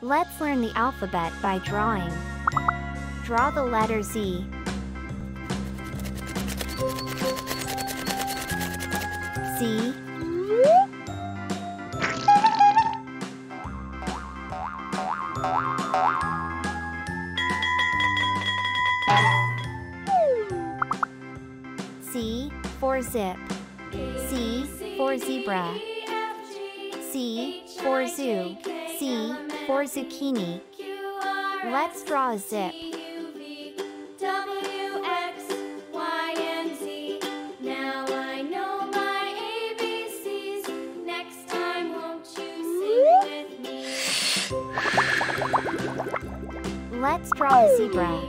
Let's learn the alphabet by drawing. Draw the letter Z. Z. Z for zip. Z for zebra. Z for zoo. Z for zucchini. Let's draw a zip. Let's draw a zebra.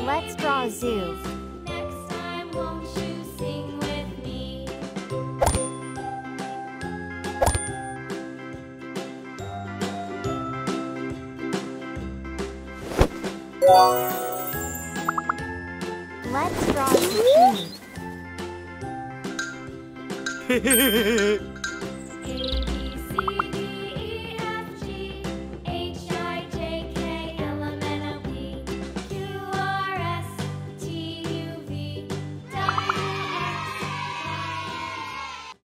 Let's draw a zoo. Next time, won't you sing with me? Let's draw a zucchini.